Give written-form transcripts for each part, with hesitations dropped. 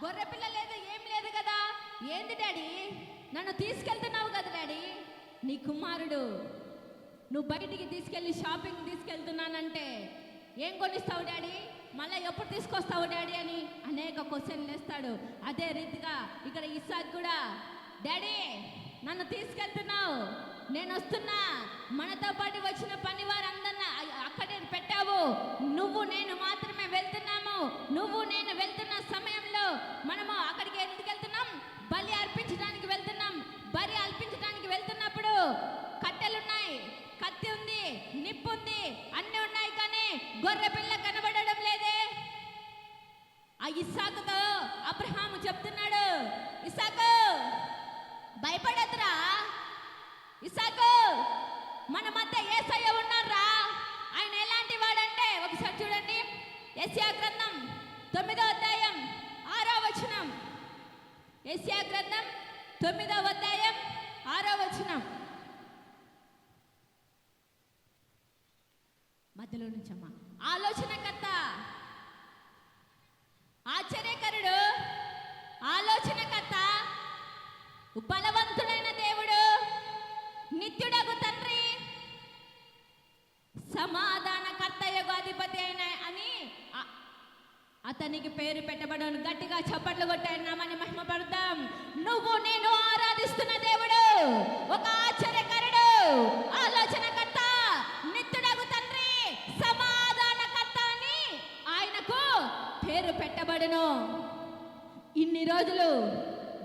గొర్రె పిల్ల లేదు, ఏం లేదు కదా. ఏంది డాడీ, నన్ను తీసుకెళ్తున్నావు కదా డాడీ, నీ కుమారుడు నువ్వు బయటికి తీసుకెళ్ళి షాపింగ్ తీసుకెళ్తున్నానంటే ఏం కొనిస్తావు డాడీ, మళ్ళీ ఎప్పుడు తీసుకొస్తావు డాడీ అని అనేక క్వశ్చన్లు వేస్తాడు. అదే రీతిగా ఇక్కడ ఇస్సాకు కూడా, డాడీ నన్ను తీసుకెళ్తున్నావు, నేను వస్తున్నా, మనతో పాటు వచ్చిన పని వారందరినీ అక్కడే పెట్టావు, నువ్వు నేను మాత్రమే వెళ్తున్నాము. నువ్వు నేను వెళ్తున్న సమయంలో మనము అక్కడికి ఎందుకు వెళ్తున్నాం? బలి అర్పించడానికి వెళ్తున్నాం. బలి అర్పించడానికి వెళ్తున్నప్పుడు కట్టెలున్నాయి, కత్తి ఉంది, నిప్పు ఉంది, అన్నీ ఉన్నాయి, కానీ గొర్రె పిల్ల కనబడడం లేదే. ఆ ఇస్సాకుతో అబ్రహాము చెప్తున్నాడు, ఇస్సాకు భయపడద్దురా, ఇస్సాకు మన మధ్య యేసయ్య ఉన్నారా. ఆయన ఎలాంటి వాడంటే ఒకసారి చూడండి, యెషయా గ్రంథం 9వ అధ్యాయం 6వ వచనం. యెషయా గ్రంథం 9వ అధ్యాయం 6వ వచనం. మధ్యలో నుంచమ్మా. ఆలోచనకర్త, ఆశ్చర్యకరుడు, ఆలోచనకర్త, బలవంతుడైన దేవుడు, నిత్యుడగు తండ్రి, సమాధానకర్తయగు అధిపతి అయిన అని అతనికి పేరు పెట్టబడను. గట్టిగా చప్పట్లు కొట్టామని మహిమపడదాం. నువ్వు నేను ఆరాధిస్తున్న దేవుడు ఒక ఆశ్చర్యకరుడు, ఆలోచనకర్త, నిత్యుడగు తండ్రి, సమాధానకర్త అని ఆయనకు పేరు పెట్టబడును. ఇన్ని రోజులు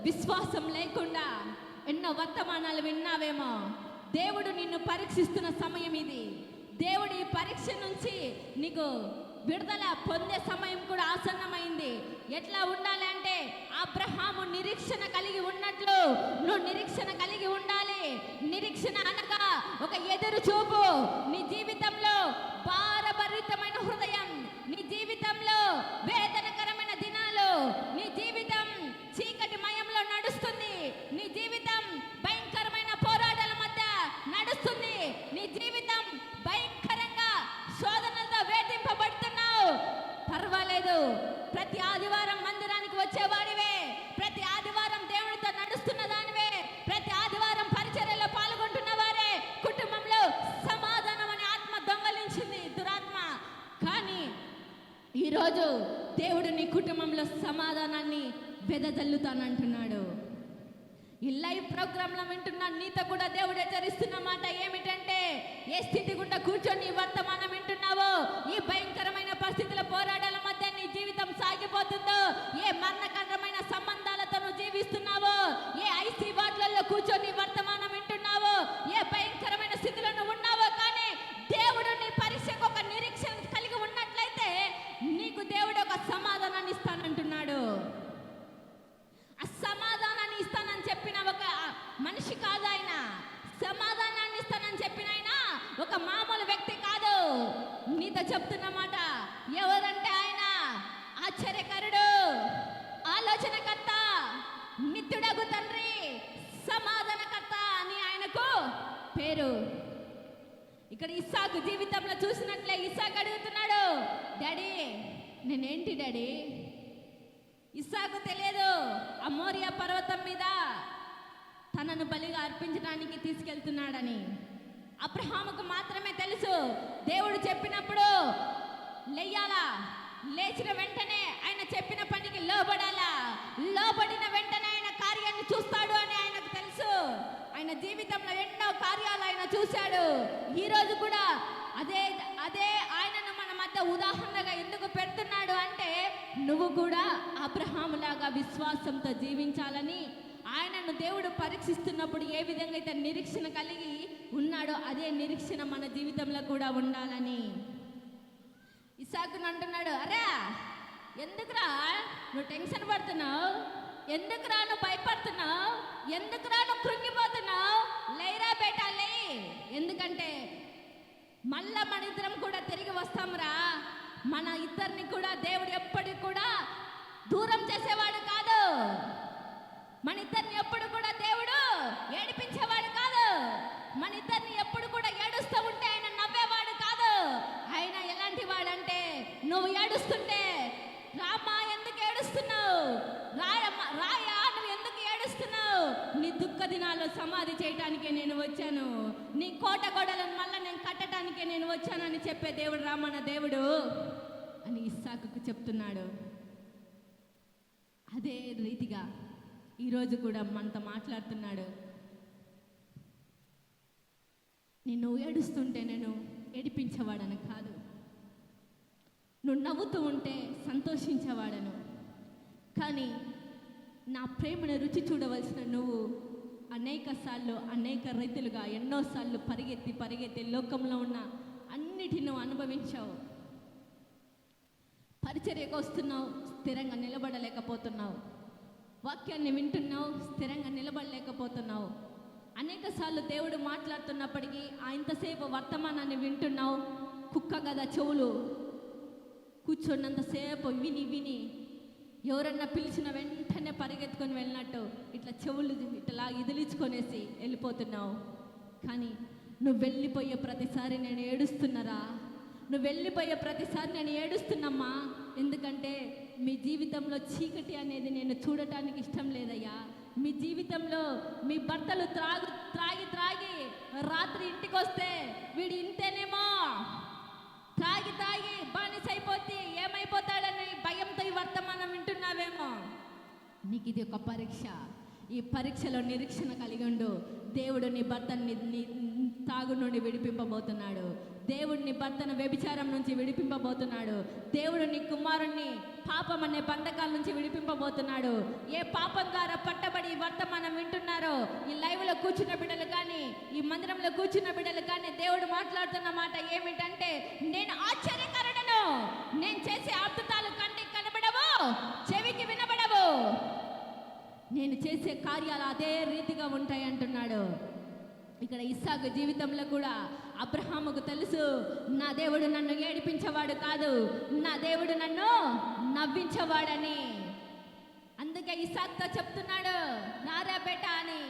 విశ్వాసం లేకుండా ఎన్నో వర్తమానాలు విన్నావేమో. దేవుడు నిన్ను పరీక్షిస్తున్న సమయం ఇది. దేవుడు ఈ పరీక్ష నుంచి నీకు విడుదల పొందే సమయం కూడా ఆసన్నమైంది. ఎట్లా ఉండాలి అంటే అబ్రహాము నిరీక్షణ కలిగి ఉన్నట్లు నువ్వు నిరీక్షణ కలిగి ఉండాలి. నిరీక్షణ అనగా ఒక ఎదురు చూపు. నీ జీవితంలో భారభరితమైన హృదయం, నీ జీవితంలో వేదనకరమైన దినాలు, నీ జీవితం చీకటి మయంలో నడుస్తుంది, నీ జీవితం భయంకరమైన పోరాటాల మధ్య నడుస్తుంది, నీ జీవితం భయంకరంగా శోధనలతో వేధింపబడుతున్నావు. పర్వాలేదు, ప్రతి ఆదివారం మందిరానికి వచ్చేవాడివే, ప్రతి ఆదివారం దేవునితో నడుస్తున్న దానివే, ప్రతి ఆదివారం పరిచర్యలో పాల్గొంటున్న వారే, కుటుంబంలో సమాధానం అనే ఆత్మ దొంగలించింది దురాత్మ. కానీ ఈరోజు దేవుడు నీ కుటుంబంలో సమాధానాన్ని వెదజల్లుతానంటున్నాడు. ఈ లైవ్ ప్రోగ్రాంలో వింటున్నా నీతో కూడా దేవుడు హెచ్చరిస్తున్న మాట ఏమిటంటే, ఏ స్థితి గుండా కూర్చొని వర్తమానం వింటున్నావో, ఈ భయంకరమైన పరిస్థితుల పోరాటాల మధ్య నీ జీవితం సాగిపోతుందో, ఏ మరణకరమైన సంబంధాలతో నువ్వు జీవిస్తున్నావో, ఏ ఐసీ వార్డులలో కూర్చొని వర్తమానం వింటున్నావో, ఏ భయంకరమైన స్థితిలో నువ్వు ఉన్నావో, కానీ దేవుడు నీ పరీక్షకు ఒక నిరీక్షణ కలిగి ఉన్నట్లయితే నీకు దేవుడు ఒక సమాధానాన్ని ఇస్తానంటున్నాడు. ఆ సమాధానాన్ని ఇస్తానని చెప్పిన ఒక మనిషి కాదు ఆయన. సమాధానాన్ని ఇస్తానని చెప్పిన ఆయన ఒక మామూలు వ్యక్తి కాదు. నీతో చెప్తున్న మాట ఎవరంటే ఆయన ఆశ్చర్యకరుడు, ఆలోచనకర్త, నిత్యుడగు తండ్రి, సమాధానకర్త అని ఆయనకు పేరు. ఇక్కడ ఇస్సాకు జీవితంలో చూసినట్లే ఇస్సాకు అడుగుతున్నాడు, డాడీ నేనేంటి డాడీ? ఇస్సాకు తెలియదు ఆ మోరియా పర్వతం మీద తనను బలిగా అర్పించడానికి తీసుకెళ్తున్నాడని. అబ్రహాముకు మాత్రమే తెలుసు, దేవుడు చెప్పినప్పుడు లేయాలా, లేచిన వెంటనే ఆయన చెప్పిన పనికి లోబడాలా, లోబడిన వెంటనే ఆయన కార్యాన్ని చూస్తాడు అని ఆయనకు తెలుసు. ఆయన జీవితంలో ఎన్నో కార్యాలు ఆయన చూశాడు. ఈరోజు కూడా అదే అదే ఆయనను మన మధ్య ఉదాహరణగా ఎందుకు పెడుతున్నాడు అంటే, నువ్వు కూడా అబ్రహాములాగా విశ్వాసంతో జీవించాలని, ఆయనను దేవుడు పరీక్షిస్తున్నప్పుడు ఏ విధంగా అయితే నిరీక్షణ కలిగి ఉన్నాడో అదే నిరీక్షణ మన జీవితంలో కూడా ఉండాలని. ఇస్సాకును అంటున్నాడు, అరే ఎందుకురా నువ్వు టెన్షన్ పడుతున్నావు, ఎందుకురా నువ్వు భయపడుతున్నావు, ఎందుకురా నువ్వు కృంగిపోతున్నావు, లేరా బేటా లే. ఎందుకంటే మళ్ళా మన ఇద్దరం కూడా తిరిగి వస్తాంరా. మన ఇద్దరిని కూడా దేవుడు ఎప్పటికి కూడా దూరం చేసేవాడు కాదు. మన ఇద్దరిని ఎప్పుడు కూడా దేవుడు ఏడిపించేవాడు కాదు. మన ఇద్దరిని ఎప్పుడు కూడా ఏడుస్తూ ఉంటే ఆయన నవ్వేవాడు కాదు. ఆయన ఎలాంటి వాడంటే, నువ్వు ఏడుస్తుంటే రామా ఎందుకు ఏడుస్తున్నావు, రాయా నువ్వు ఎందుకు ఏడుస్తున్నావు? నీ దుఃఖ దినాల్లో సమాధి చేయటానికే నేను వచ్చాను, నీ కోట గోడలను మళ్ళీ నేను కట్టడానికే నేను వచ్చానని చెప్పే దేవుడు రామన్న దేవుడు అని ఇస్సాకుకు చెప్తున్నాడు. అదే రీతిగా ఈరోజు కూడా మనతో మాట్లాడుతున్నాడు. నిన్ను ఏడుస్తుంటే నేను ఏడిపించేవాడను కాదు, నువ్వు నవ్వుతూ ఉంటే సంతోషించేవాడను. కానీ నా ప్రేమను రుచి చూడవలసిన నువ్వు అనేక సార్లు అనేక రీతులుగా ఎన్నోసార్లు పరిగెత్తి లోకంలో ఉన్న అన్నిటిని అనుభవించావు. పరిచర్యకు వస్తున్నావు, స్థిరంగా నిలబడలేకపోతున్నావు. వాక్యాన్ని వింటున్నావు, స్థిరంగా నిలబడలేకపోతున్నావు. అనేక సార్లు దేవుడు మాట్లాడుతున్నప్పటికీ ఇంతసేపు వర్తమానాన్ని వింటున్నావు. కుక్క కదా చెవులు, కూర్చున్నంతసేపు విని ఎవరన్నా పిలిచిన వెంటనే పరిగెత్తుకొని వెళ్ళినట్టు ఇట్లా చెవులు ఇట్లా ఇదిలించుకొనేసి వెళ్ళిపోతున్నావు. కానీ నువ్వు వెళ్ళిపోయే ప్రతిసారి నేను ఏడుస్తున్నారా? నువ్వు వెళ్ళిపోయే ప్రతిసారి నేను ఏడుస్తున్నమ్మా. ఎందుకంటే మీ జీవితంలో చీకటి అనేది నేను చూడటానికి ఇష్టం లేదయ్యా. మీ జీవితంలో మీ భర్తలు త్రాగి రాత్రి ఇంటికి వస్తే వీడు ఇంతేనేమో, త్రాగి బానిసైపోతే ఏమైపోతాడని భయంతో ఈ వర్తమానం వింటున్నావేమో. నీకు ఇది ఒక పరీక్ష. ఈ పరీక్షలో నిరీక్షణ కలిగి ఉండు. దేవుడు నీ భర్తని తాగు నుండి విడిపింపబోతున్నాడు. దేవుడు నీ భర్తను వ్యభిచారం నుంచి విడిపింపబోతున్నాడు. దేవుడు నీ కుమారుణ్ణి పాపం అనే బంధకాల నుంచి విడిపింపబోతున్నాడు. ఏ పాపం ద్వారా పట్టబడి ఈ వర్తమానం వింటున్నారో, ఈ లైవ్లో కూర్చున్న బిడ్డలు కానీ ఈ మందిరంలో కూర్చున్న బిడ్డలు కానీ దేవుడు మాట్లాడుతున్న మాట ఏమిటంటే, నేను ఆశ్చర్యకరుడను, నేను చేసే అద్భుతాలు కంటికి కనబడవు, చెవికి వినబడవు, నేను చేసే కార్యాలు అదే రీతిగా ఉంటాయి అంటున్నాడు. ఇక్కడ ఇస్సాకు జీవితంలో కూడా అబ్రహాముకు తెలుసు, నా దేవుడు నన్ను ఏడిపించేవాడు కాదు, నా దేవుడు నన్ను నవ్వించేవాడని. అందుకే ఇస్సాకుతో చెప్తున్నాడు నారా బేట అని.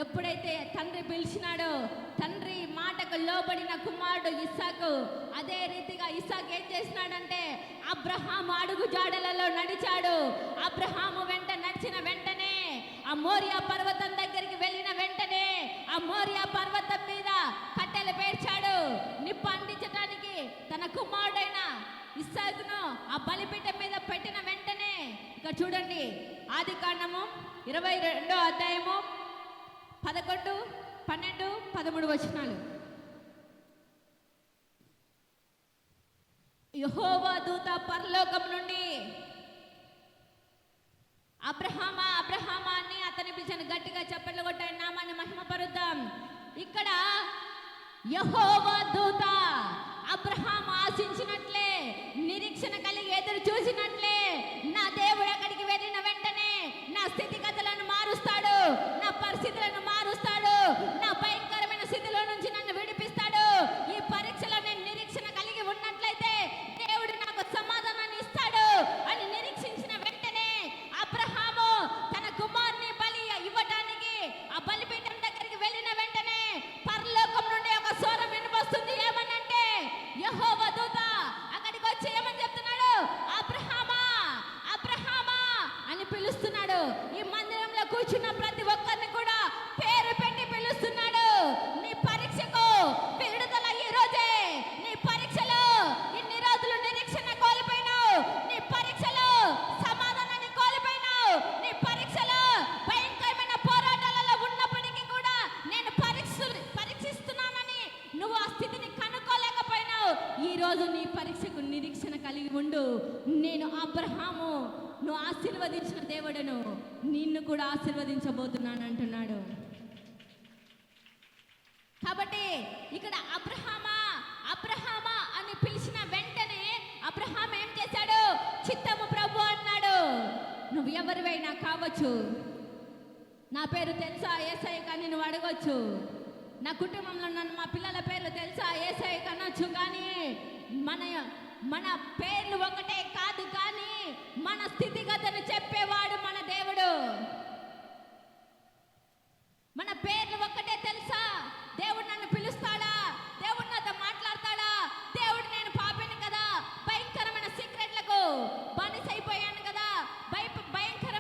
ఎప్పుడైతే తండ్రి పిలిచినాడో, తండ్రి మాటకు లోబడిన కుమారుడు ఇస్సాకు, అదే రీతిగా ఇస్సాకు ఏం చేసినాడంటే అబ్రహాము అడుగు జాడలలో నడిచాడు. అబ్రహాము వెంట నడిచిన వెంటనే ఆ మోరియా పర్వతం దగ్గరికి వెళ్ళిన వెంటనే ఆ మోరియా పర్వతం మీద కట్టెలు పేర్చాడు. నిప్పు అంటించడానికి తన కుమారుడైన ఇస్సాకును ఆ బలిపీఠం మీద పెట్టిన వెంటనే, ఇక్కడ చూడండి ఆదికాండము 22వ అధ్యాయము 11, 12, 13 వచనాలు. యెహోవా దూత పరలోకం నుండి అబ్రహామా అబ్రహామా అని అతని పిలిచిన గట్టిగా చప్పట్లు కొట్టాయి, నామాన్ని మహిమపరుద్దాం. ఇక్కడ యెహోవా దూత అబ్రహాము ఆశించినట్లే, నిరీక్షణ కలిగి ఎదురు చూసినట్లే నా దేవుడు అక్కడికి వెళ్ళిన వెంటనే నా స్థితిగతులను మారుస్తాడు, నా పరిస్థితులను మారుస్తాడు, నా భయంకరమైన స్థితిలో నుంచి నన్ను విడిపిస్తాడు. ఈ పరీక్షలో నేను నిరీక్షణ కలిగి ఉన్నట్లయితే దేవుడు నాకు సమాధానాన్ని ఇస్తాడు అని నిరీక్షించిన వెంటనే అబ్రహాము తన కుమారుని బలి ఇవ్వడానికి ఆ బలిపీఠం దగ్గరికి వెళ్ళిన వెంటనే పరలోకం నుండి ఒక స్వరం వినిపిస్తుంది. ఏమనంటే యెహోవా దూత అక్కడికి వచ్చి ఏమని చెప్తున్నాడు, అబ్రహామా అబ్రహామా అని పిలుస్తున్నాడు. ఈ మందిరంలో కూర్చున్న ప్రతి ఒక్కరిని కూడా పేరు పెట్టి పిలుస్తున్నాడు. నీ పరీక్షకు విడుదల ఈ రోజే. నీ పరీక్షలో ఇన్ని రోజులు నిరీక్షణ కోల్పోయినావు, నీ పరీక్షలో సమాధానాన్ని కోల్పోయినావు, నీ పరీక్షలో భయంకరమైన పోరాటాలలో ఉన్నప్పటికీ కూడా నేను పరీక్షిస్తున్నానని నువ్వు ఆ స్థితిని కనుక్కోలేకపోయినావు. ఈ రోజు నీ పరీక్షకు నిరీక్షణ కలిగి ఉండు. నేను అబ్రహాము నువ్వు ఆశీర్వదించిన దేవుడను, నిన్ను కూడా ఆశీర్వదించబోతున్నాను అంటున్నాడు. కాబట్టి ఇక్కడ అబ్రహామా అబ్రహామా అని పిలిచిన వెంటనే అబ్రహాం ఏం చేశాడు, చిత్తము ప్రభు అన్నాడు. నువ్వు ఎవరివైనా కావచ్చు, నా పేరు తెలుసా యేసయ్య కానీ నువ్వు అడగొచ్చు, నా కుటుంబంలో నన్ను మా పిల్లల పేర్లు తెలుసా యేసయ్య కనొచ్చు, కానీ మన పేర్లు ఒకటే కాదు, కానీ మన స్థితిగతులు చెప్పేవాడు మన దేవుడు. మన పేర్లు ఒక్కటే తెలుసా, దేవుడు నన్ను పిలుస్తాడా, దేవుడు నాతో మాట్లాడతాడా, దేవుడు నేను పాపిని కదా, భయంకరమైన సీక్రెట్లకు బానిసైపోయాను కదా, భయంకర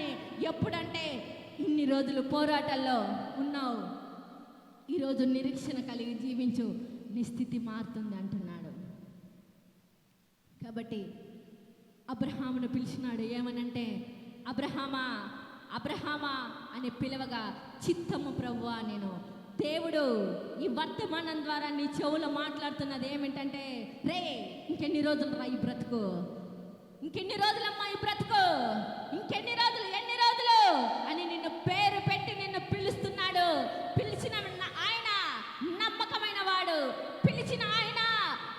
కానీ ఎప్పుడంటే ఇన్ని రోజులు పోరాటాల్లో ఉన్నావు, ఈరోజు నిరీక్షణ కలిగి జీవించు, నీ స్థితి మారుతుంది అంటున్నాడు. కాబట్టి అబ్రహామును పిలిచినాడు. ఏమనంటే, అబ్రహామా అబ్రహామా అని పిలవగా, చిత్తము ప్రభువా నేను. దేవుడు ఈ వర్తమానం ద్వారా నీ చెవులో మాట్లాడుతున్నది ఏమిటంటే, రే ఇంకెన్ని రోజులు రా ఈ బ్రతుకు, ఇంకెన్ని రోజులమ్మా ఈ బ్రతుకు, ఇంకెన్ని రోజులు, ఎన్ని రోజులు అని నిన్ను పేరు పెట్టి నిన్ను పిలుస్తున్నాడు. పిలిచిన ఆయన నమ్మకమైన వాడు. పిలిచిన ఆయన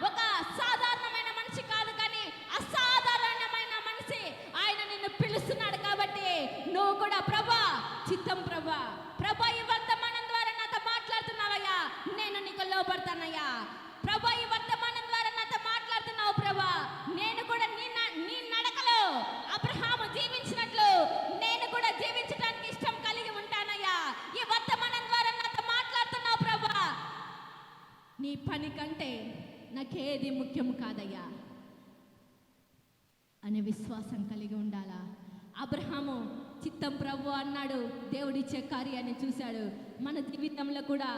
ఒక సాధారణమైన మనిషి కాదు, కానీ అసాధారణమైన మనిషి. ఆయన నిన్ను పిలుస్తున్నాడు. కాబట్టి నువ్వు కూడా ప్రభా, చిత్తం ప్రభా, ప్రభా ఈ వర్తమానం ద్వారా నాతో మాట్లాడుతున్నావయ్యా, నేను నీకు లోబడతానయ్యా. ప్రభా ఈ వర్తమానం ద్వారా నాతో మాట్లాడుతున్నావు ప్రభా, నేను కూడా నీ నడకలో అబ్రహాము జీవించినట్లు నేను కూడా జీవించడానికి ఇష్టం కలిగి ఉంటానయ్యా. ఈ వర్తమానం ద్వారా నాతో మాట్లాడుతున్నావు ప్రభా, నీ పని కంటే నాకేది ముఖ్యం కాదయ్యా అనే విశ్వాసం కలిగి ఉండాలా. అబ్రహాము చిత్తం ప్రభు అన్నాడు. దేవుడిచ్చే కార్యాన్ని చూశాడు. మన జీవితంలో కూడా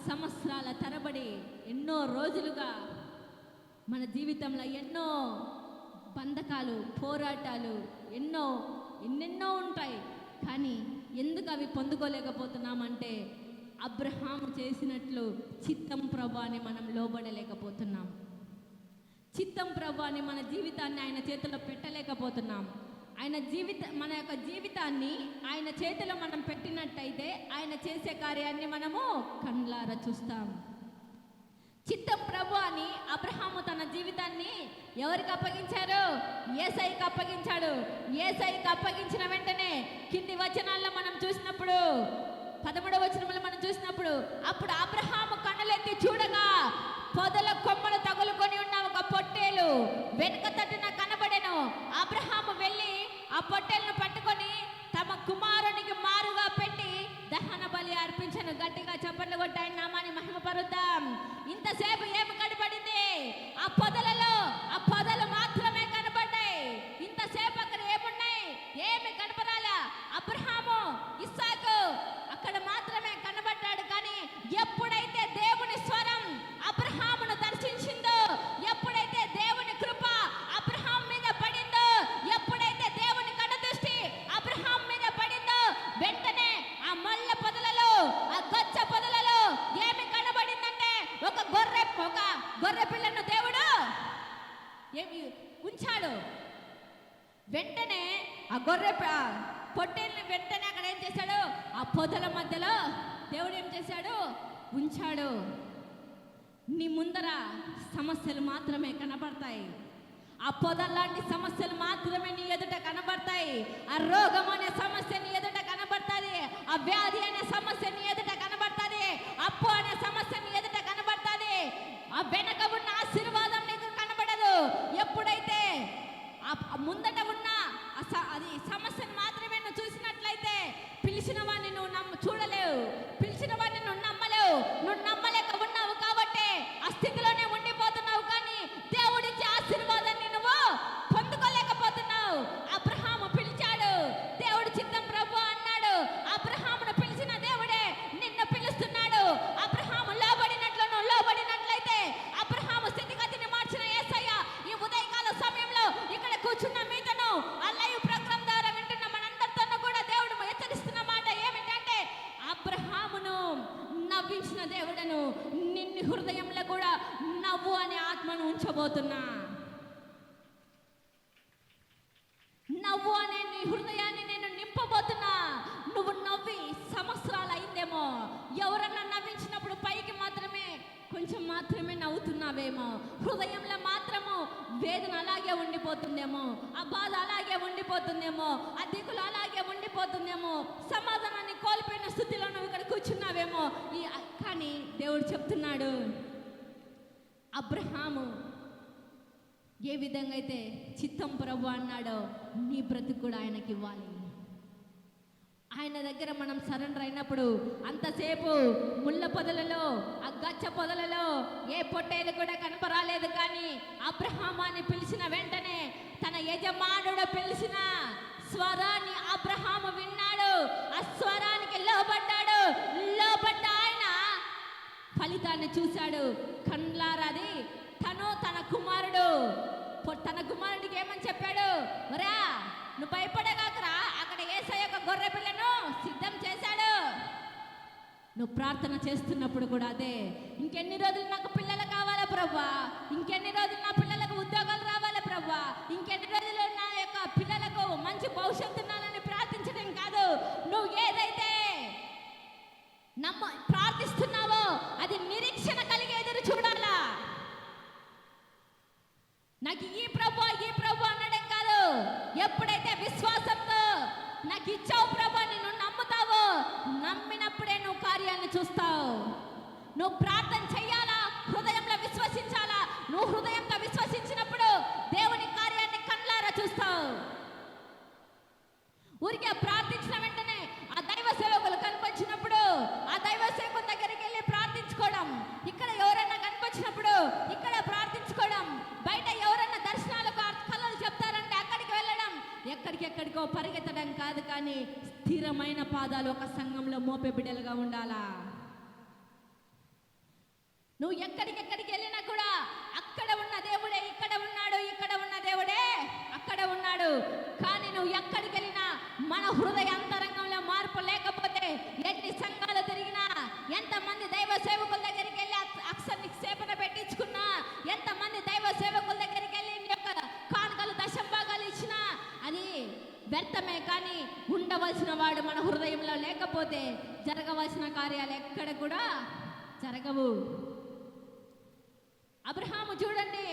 సంవత్సరాల తరబడి, ఎన్నో రోజులుగా మన జీవితంలో ఎన్నో బంధకాలు, పోరాటాలు ఎన్నెన్నో ఉంటాయి. కానీ ఎందుకు అవి పొందుకోలేకపోతున్నామంటే, అబ్రహాము చేసినట్లు చిత్తం ప్రభు అని మనం లోబడలేకపోతున్నాం. చిత్తం ప్రభు అని మన జీవితాన్ని ఆయన చేతిలో పెట్టలేకపోతున్నాం. మన యొక్క జీవితాన్ని ఆయన చేతిలో మనం పెట్టినట్టయితే ఆయన చేసే కార్యాన్ని మనము కళ్ళారా చూస్తాం. చిత్తం ప్రభు అని అబ్రహాము తన జీవితాన్ని ఎవరికి అప్పగించారు? యేసయ్యకి అప్పగించాడు. యేసయ్యకి అప్పగించిన వెంటనే కింది వచనాల్లో మనం చూసినప్పుడు, 13వ వచనంలో మనం చూసినప్పుడు, అప్పుడు అబ్రహాము కన్నులెత్తి చూడగా పొదల కొమ్మలు తగులుకొని ఉన్న ఒక పొట్టేలు వెనుక తట్టున కనబడెను. అబ్రహాము వెళ్ళి ఆ పొట్టేలను పట్టుకొని తమ కుమారునికి మారుగా పెట్టి దహన బలి అర్పించను. గట్టిగా చప్పట్లు కొట్టి ఆయన నామాన్ని మహిమపరుద్దాం. ఇంతసేపు ఏమి కనబడింది? ఆ పొదలు మాత్రమే కనబడ్డాయి. ఇంతసేపు అక్కడ ఏమున్నాయి? ఏమి కనపడాలా? అబ్రహాము, ఇస్సాకు అక్కడ మాత్రమే కనబడ్డాడు. కానీ ఎప్పుడైతే దేవుని స్వరం అబ్రహామును దర్శించిందో, ఎప్పుడైతే దేవుని కృప అబ్రహాం మీద పడిందో, ఎప్పుడైతే దేవుని కనుదృష్టి అబ్రహాం మీద పడిందో, వెంటనే ఆ మల్ల పొదలలో, ఆ గచ్చ పొదలలో ఏమి కనబడిందంటే, ఒక గొర్రె పిల్లను దేవుడు ఏమి ఉంచాడు. వెంటనే ఆ పొట్టేల్ని వెంటనే అక్కడ ఏం చేశాడు? ఆ పొదల మధ్యలో దేవుడు ఏం చేశాడు? ఉంచాడు. నీ ముందర సమస్యలు మాత్రమే కనబడతాయి. ఆ పొదల్లాంటి సమస్యలు మాత్రమే నీ ఎదుట కనబడతాయి. ఆ రోగం అనే సమస్య నీ ఎదుట కనబడుతుంది. ఆ వ్యాధి అనే సమస్య నీ ఎదుట కనబడుతుంది. అప్పు అనే సమస్య నీ ఎదుట కనబడుతుంది. ఆ వెనక ఉన్న ఆశీర్వాదం నీకు కనబడదు. ఎప్పుడైతే ఆ ముందట ఉన్న అది సమస్యను మాత్రమే నువ్వు చూసినట్లయితే, పిలిచిన వాడిని నువ్వు చూడలేవు, పిలిచిన వాడిని నువ్వు నమ్మలేవు. నువ్వు నమ్మలేక ఉన్నావు కాబట్టి ఆ స్థితిలోనే ఉండిపోతున్నావు. కానీ దేవుడిచ్చే ఆశీర్వాదాన్ని నువ్వు పొందుకోలేకపోతున్నావు. అబ్రహాము పిలిచాడు, దేవుడు చిత్తం ప్రభు అన్నాడు. అబ్రహామును పిలిచిన దేవుడే నిన్ను పిలుస్తున్నాడు. అబ్రహాము లోబడినట్లు నువ్వు లోబడినట్లయితే, అబ్రహాము స్థితిగతిని మార్చిన యేసయ్య ఈ ఉదయకాల సమయంలో ఇక్కడ కూర్చున్న మీతను, ఆ లైవ్ ప్రోగ్రామ్ ద్వారా వింటున్న మనందరితో కూడా దేవుడు హెచ్చరిస్తున్న మాట ఏమిటంటే, అబ్రహామును నవ్వించిన దేవుడను నిన్ను హృదయంలో కూడా నవ్వు అనే ఆత్మను ఉంచబోతున్నా. నవ్వు అనే నీ హృదయాన్ని నేను నింపబోతున్నా. నువ్వు నవ్వి సంవత్సరాలు అయిందేమో, ఎవరన్నా నవ్వించినప్పుడు పైకి మాత్రమే కొంచెం మాత్రమే నవ్వుతున్నావేమో, హృదయంలో మాత్రము వేదన అలాగే ఉండిపోతుందేమో, ఆ బాధ అలాగే ఉండిపోతుందేమో, ఆ దిగులు అలాగే ఉండిపోతుందేమో, సమాధానాన్ని కోల్పోయిన స్థితిలో నువ్వు ఇక్కడ కూర్చున్నావేమో. కానీ దేవుడు చెప్తున్నాడు, అబ్రహాము ఏ విధంగా అయితే చిత్తం ప్రభు అన్నాడో నీ బ్రతుకు కూడా ఆయనకి ఇవ్వాలి. ఆయన దగ్గర మనం సరెండర్ అయినప్పుడు అంతసేపు ముళ్ళ పొదలలో, ఆ గచ్చ పొదలలో ఏ పొట్టేలు కూడా కనపరాలేదు. కానీ అబ్రహాము అని పిలిచిన వెంటనే, తన యజమానుడు పిలిచిన స్వరాన్ని అబ్రహాము విన్నాడు. ఆ స్వరానికి లోబడ్డాడు. లోబడ్డ ఆయన ఫలితాన్ని చూశాడు కండ్లారాది. తన కుమారుడికి ఏమని చెప్పాడు? ఒరా, నువ్వు భయపడగాకరా, అక్కడ యేసయ్య యొక్క గొర్రె పిల్లను సిద్ధం చేశాడు. నువ్వు ప్రార్థన చేస్తున్నప్పుడు కూడా అదే, ఇంకెన్ని రోజులు నాకు పిల్లలు కావాలా ప్రభువా, ఇంకెన్ని రోజులు నా పిల్లలకు ఉద్యోగాలు రావాలా ప్రభువా, ఇంకెన్ని రోజులు నా యొక్క పిల్లలకు మంచి భవిష్యత్తు ఉండాలని ప్రార్థించడం కాదు. నువ్వు ఏదైతే ప్రార్థిస్తున్నావో అది నిరీక్షణ కలిగి ఎదురు చూడాలా. నాకు ఈ ప్రభు అనడం కాదు. ఎప్పుడైతే విశ్వాసంతో నాకు ఇచ్చావు ప్రభు, నిన్ను నమ్ముతావో, నమ్మినప్పుడే నువ్వు కార్యాన్ని చూస్తావు. నువ్వు ప్రార్థన చెయ్యాలా, హృదయంలో విశ్వసించాలా. నువ్వు హృదయంతో విశ్వసించినప్పుడు దేవుని కార్యాన్ని కళ్ళారా చూస్తావు. ఊరికే ప్రార్థించిన వెంటనే ఆ దైవ సేవకులు కనిపించినప్పుడు ఆ దైవ సేవకుల దగ్గరికి వెళ్ళి ప్రార్థించుకోవడం, ఇక్కడ ఎవరైనా కనిపించినప్పుడు ఇక్కడ ప్రార్థించుకోవడం, బయట ఎవరైనా దర్శనాలకు కళలు చెప్తారంటే అక్కడికి వెళ్ళడం, ఎక్కడికెక్కడికో పరిగెత్తడం కాదు. కానీ స్థిరమైన పాదాలు ఒక సంఘంలో మోపే బిడ్డలుగా ఉండాలా. నువ్వు ఎక్కడికెక్కడికి వెళ్ళినా కూడా అక్కడ ఉన్న దేవుడే ఇక్కడ ఉన్నాడు, ఇక్కడ ఉన్న దేవుడే అక్కడ ఉన్నాడు. కానీ నువ్వు ఎక్కడికి వెళ్ళినా మన హృదయ అంతరంగంలో మార్పు లేకపోతే ఎన్ని సంఘాలు తిరిగినా, ఎంతమంది దైవ సేవకుల దగ్గరికి వెళ్ళి నిక్షేపణ పెట్టించుకున్నా, ఎంతమంది దైవ సేవకుల దగ్గరికి వెళ్ళి నీ యొక్క కానుకలు దశంభాగాలు ఇచ్చినా అది వ్యర్థమే. కానీ ఉండవలసిన వాడు మన హృదయంలో లేకపోతే జరగవలసిన కార్యాలు ఎక్కడ కూడా జరగవు. అబ్రహాము చూడండి,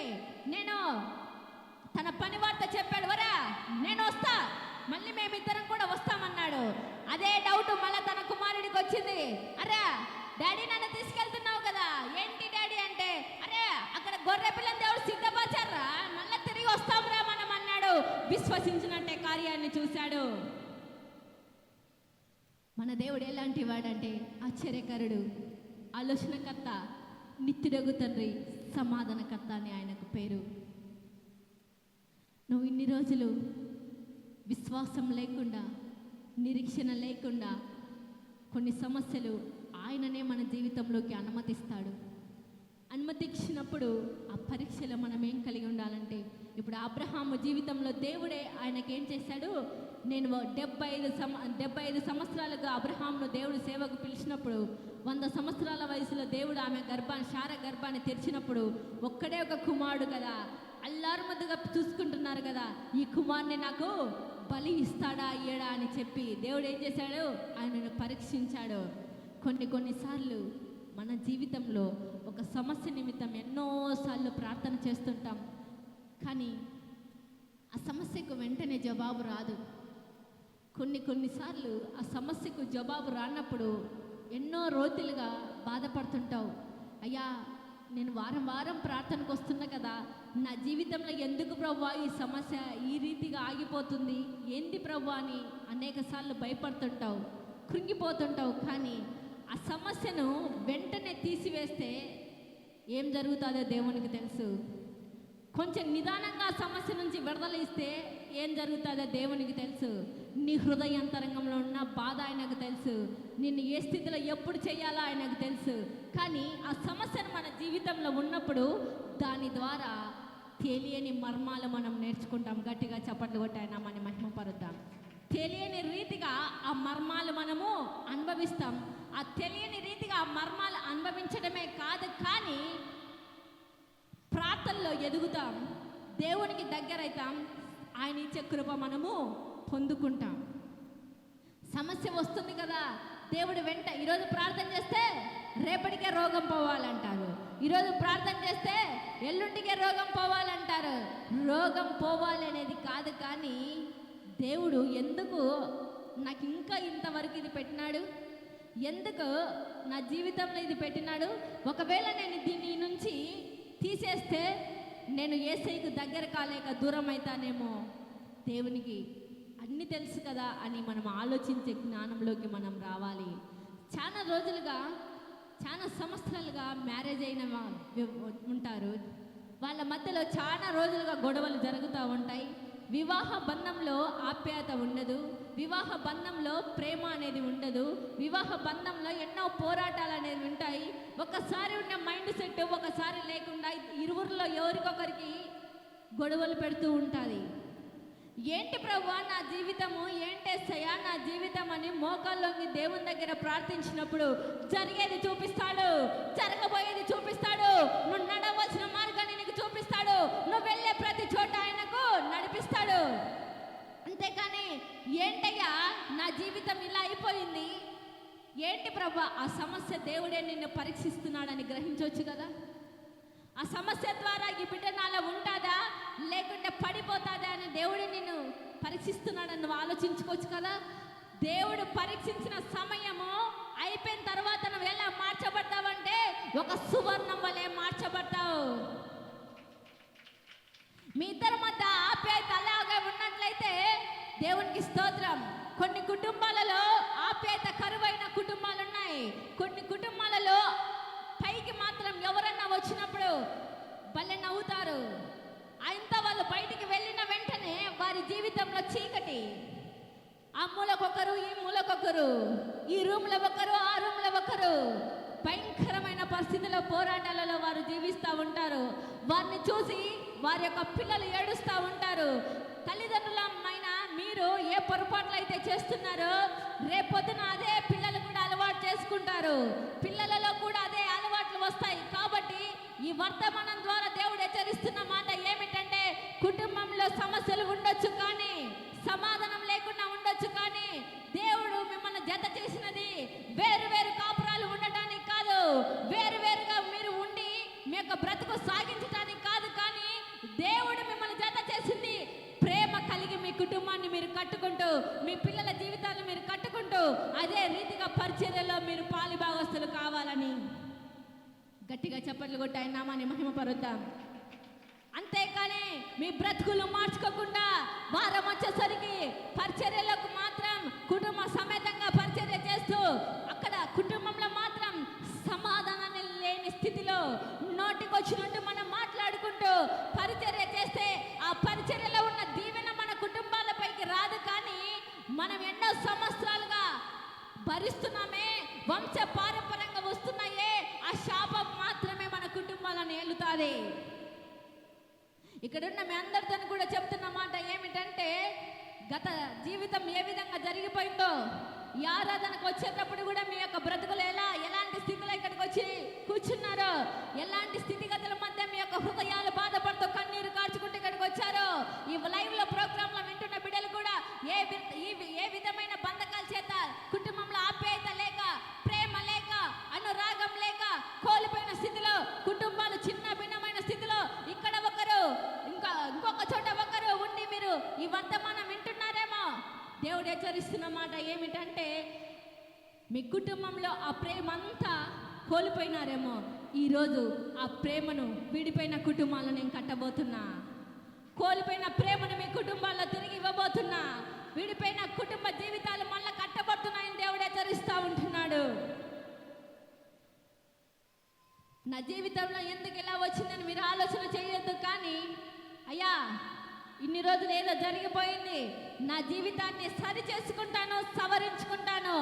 నేను తన పని వార్త చెప్పాడు, వరా నేను వస్తా, మళ్ళీ మేమిద్దరం కూడా వస్తామన్నాడు. అదే డౌట్ మళ్ళీ తన కుమారుడికి వచ్చింది. అరే డాడీ, నన్ను తీసుకెళ్తున్నావు కదా, ఏంటి డాడీ అంటే, అరే అక్కడ గొర్రె పిల్లని దేవుడు సిద్ధపరిచారా, మళ్ళీ తిరిగి వస్తాంరా మనం అన్నాడు. విశ్వసించినట్టే కార్యాన్ని చూశాడు. మన దేవుడు ఎలాంటి వాడంటే ఆశ్చర్యకరుడు, ఆలోచనకర్త, నిత్యుడగు తండ్రి, సమాధానకర్త అని ఆయనకు పేరు. నువ్వు ఇన్ని రోజులు విశ్వాసం లేకుండా, నిరీక్షణ లేకుండా కొన్ని సమస్యలు ఆయననే మన జీవితంలోకి అనుమతిస్తాడు. అనుమతించినప్పుడు ఆ పరీక్షలో మనం ఏం కలిగి ఉండాలంటే, ఇప్పుడు అబ్రహాము జీవితంలో దేవుడే ఆయనకేం చేశాడు? నేను 75 సంవత్సరాలుగా అబ్రహామును దేవుడు సేవకు పిలిచినప్పుడు, 100 సంవత్సరాల వయసులో దేవుడు ఆమె శార గర్భాన్ని తెరిచినప్పుడు ఒక్కడే ఒక కుమారుడు కదా, అల్లారు ముద్దుగా చూసుకుంటున్నారు కదా, ఈ కుమారుని నాకు బలి ఇస్తాడా ఇయ్యడా అని చెప్పి దేవుడు ఏం చేశాడు? ఆయనను పరీక్షించాడు. కొన్నిసార్లు మన జీవితంలో ఒక సమస్య నిమిత్తం ఎన్నోసార్లు ప్రార్థన చేస్తుంటాం, కానీ ఆ సమస్యకు వెంటనే జవాబు రాదు. కొన్నిసార్లు ఆ సమస్యకు జవాబు రానప్పుడు ఎన్నో రోజులుగా బాధపడుతుంటావు. అయ్యా, నేను వారం ప్రార్థనకు వస్తున్నా కదా, నా జీవితంలో ఎందుకు ప్రభువా ఈ సమస్య ఈ రీతిగా ఆగిపోతుంది, ఏంది ప్రభువా అని అనేక సార్లు భయపడుతుంటావు, కృంగిపోతుంటావు. కానీ ఆ సమస్యను వెంటనే తీసివేస్తే ఏం జరుగుతుందో దేవునికి తెలుసు. కొంచెం నిదానంగా సమస్య నుంచి విడుదల ఇస్తే ఏం జరుగుతుందో దేవునికి తెలుసు. నీ హృదయాంతరంగంలో ఉన్న బాధ ఆయనకు తెలుసు. నిన్ను ఏ స్థితిలో ఎప్పుడు చేయాలో ఆయనకు తెలుసు. కానీ ఆ సమస్యను మన జీవితంలో ఉన్నప్పుడు దాని ద్వారా తెలియని మర్మాలు మనం నేర్చుకుంటాం. గట్టిగా చప్పట్లు కొట్టి ఆయన మన మహిమపరుద్దాం. తెలియని రీతిగా ఆ మర్మాలు మనము అనుభవిస్తాం. ఆ తెలియని రీతిగా ఆ మర్మాలు అనుభవించడమే కాదు, కానీ ప్రార్థనలో ఎదుగుతాం, దేవునికి దగ్గరైతాం, ఆయన ఇచ్చే కృప మనము పొందుకుంటాం. సమస్య వస్తుంది కదా, దేవుడు వెంట ఈరోజు ప్రార్థన చేస్తే రేపటికే రోగం పోవాలంటారు, ఈరోజు ప్రార్థన చేస్తే ఎల్లుండికే రోగం పోవాలంటారు. రోగం పోవాలి అనేది కాదు, కానీ దేవుడు ఎందుకు నాకు ఇంకా ఇంతవరకు ఇది పెట్టినాడు, ఎందుకు నా జీవితంలో ఇది పెట్టినాడు, ఒకవేళ నేను దీని నుంచి తీసేస్తే నేను యేసయ్యకు దగ్గర కాలేక దూరం అవుతానేమో, దేవునికి అన్నీ తెలుసు కదా అని మనం ఆలోచించే జ్ఞానంలోకి మనం రావాలి. చాలా రోజులుగా, చాలా సంవత్సరాలుగా మ్యారేజ్ అయిన ఉంటారు, వాళ్ళ మధ్యలో చాలా రోజులుగా గొడవలు జరుగుతూ ఉంటాయి. వివాహ బంధంలో ఆప్యాయత ఉండదు, వివాహ బంధంలో ప్రేమ అనేది ఉండదు, వివాహ బంధంలో ఎన్నో పోరాటాలు అనేవి ఉంటాయి. ఒకసారి ఉన్న మైండ్ సెట్ ఒకసారి లేకుండా ఇరువురిలో ఎవరికొకరికి గొడవలు పెడుతూ ఉంటుంది. ఏంటి ప్రభువా నా జీవితము, ఏంటేసయ్యా నా జీవితం అని మోకాల్లోకి దేవుని దగ్గర ప్రార్థించినప్పుడు జరిగేది చూపిస్తాడు, జరగబోయేది చూపిస్తాడు, నువ్వు నడవలసిన మార్గాన్ని నీకు చూపిస్తాడు, నువ్వు వెళ్ళే ప్రతి చోట ఆయనకు నడిపిస్తాడు. అంతేకాని ఏంటయ్యా నా జీవితం ఇలా అయిపోయింది, ఏంటి ప్రభా, ఆ సమస్య దేవుడే నిన్ను పరీక్షిస్తున్నాడని గ్రహించవచ్చు కదా. ఆ సమస్య ద్వారా ఈ బిడ్డ నాలో ఉంటుందా లేకుంటే పడిపోతుందా అని దేవుడు నిన్ను పరీక్షిస్తున్నాడని నువ్వు ఆలోచించుకోవచ్చు కదా. దేవుడు పరీక్షించిన సమయము అయిపోయిన తర్వాత నువ్వు ఎలా మార్చబడతావంటే ఒక సువర్ణం వలె మార్చబడతావు. మీ ఇద్దరి మధ్య ఆప్యాయత అలాగే ఉన్నట్లయితే దేవునికి స్తోత్రం. కొన్ని కుటుంబాలలో ఆప్యాయత కరువైన కుటుంబాలు ఉన్నాయి. కొన్ని కుటుంబాలలో పైకి మాత్రం ఎవరన్నా వచ్చినప్పుడు భలే నవ్వుతారు, అంతా వాళ్ళు బయటికి వెళ్ళిన వెంటనే వారి జీవితంలో చీకటి. ఆ మూలకొకరు, ఈ మూలకొకరు, ఈ రూమ్లో ఒకరు, ఆ రూమ్లో ఒకరు, భయంకరమైన పరిస్థితుల్లో పోరాటాలలో వారు జీవిస్తూ ఉంటారు. వారిని చూసి వారి యొక్క పిల్లలు ఏడుస్తూ ఉంటారు. తల్లిదండ్రులమైన మీరు ఏ పొరపాట్లు అయితే చేస్తున్నారో రేపొద్దున అదే పిల్లలు కూడా అలవాటు చేసుకుంటారు, పిల్లలలో కూడా అదే అలవాట్లు వస్తాయి. కాబట్టి ఈ వర్తమానం ద్వారా దేవుడు హెచ్చరిస్తున్న మాట ఏమిటంటే, కుటుంబంలో సమస్యలు ఉండొచ్చు కానీ సమాధానం లేకుండా ఉండొచ్చు, కానీ దేవుడు మిమ్మల్ని జత చేసినది వేరు వేరు కాపురాలు ఉండటానికి కాదు, వేరు వేరుగా మీరు ఉండి మీ యొక్క బ్రతుకు సాగించడానికి కాదు, కానీ దేవుడు మిమ్మల్ని జత చేసింది ప్రేమ కలిగి మీ కుటుంబాన్ని మీరు కట్టుకుంటూ, మీ పిల్లల జీవితాలను మీరు కట్టుకుంటూ, అదే రీతిగా పరిచర్యలో మీరు పాలిభాగస్తులు కావాలని. గట్టిగా చప్పట్లు కొట్టి ఆయన నామాన్ని మహిమపరుద్దాం. అంతేకాని మీ బ్రతుకులు మార్చుకోకుండా వారం వచ్చేసరికి పరిచర్యలకు మాత్రం కుటుంబ సమేతంగా పరిచర్య చేస్తూ అక్కడ కుటుంబంలో మాత్రం సమాధానాన్ని లేని స్థితిలో నోటికొచ్చినట్టు మనం మాట్లాడుకుంటూ పరిచర్య చేస్తే ఆ పరిచర్యలో ఉన్న దీవెన మన కుటుంబాలపైకి రాదు, కానీ మనం ఎన్నో సంవత్సరాలుగా భరిస్తున్నామే, వంశ పారంపర్యంగా వస్తున్నాయే, ఆ శాపం మాత్రమే మన కుటుంబాలను ఏలుతాది. ఇక్కడున్న మీ అందరితో కూడా చెప్తున్న మాట ఏమిటంటే, గత జీవితం ఏ విధంగా జరిగిపోయిందో ఈ ఆరాధనకు వచ్చేటప్పుడు కూడా మీ యొక్క బ్రతుకులు ఎలాంటి స్థితిలో ఇక్కడికి వచ్చి కూర్చున్నారో, ఎలాంటి స్థితిగతుల మధ్య మీ యొక్క హృదయాలు బాధపడుతూ కన్నీరు కార్చుకుంటూ ఇక్కడికి వచ్చారో, ఈ లైవ్ లో ప్రోగ్రామ్ లో వింటున్న బిడ్డలు కూడా ఏ విధమైన బంధకాల చేత కుటుంబంలో ఆప్యాయత లేక, ప్రేమ లేక, అనురాగం లేక కోల్పోయిన స్థితిలో, కుటుంబాలు చిన్న భిన్నమైన స్థితిలో ఇక్కడ ఒకరు ఇంకొక చోట ఒకరు ఉండి మీరు ఈ వర్తమానం వింటున్నారేమో. దేవుడు హెచ్చరిస్తున్న మాట ఏమిటంటే, మీ కుటుంబంలో ఆ ప్రేమ అంతా కోల్పోయినారేమో, ఈరోజు ఆ ప్రేమను విడిపోయిన కుటుంబాలను నేను కట్టబోతున్నా. కోల్పోయిన ప్రేమను మీ కుటుంబాల్లో తిరిగి ఇవ్వబోతున్నా. విడిపోయిన కుటుంబ జీవితాలు మళ్ళీ కట్టబడుతున్నాయని దేవుడు హెచ్చరిస్తూ ఉంటున్నాడు. నా జీవితంలో ఎందుకు ఇలా వచ్చిందని మీరు ఆలోచన చేయొద్దు, కానీ అయ్యా ఇన్ని రోజులు ఏదో జరిగిపోయింది, నా జీవితాన్ని సరి చేసుకుంటాను, సవరించుకుంటాను.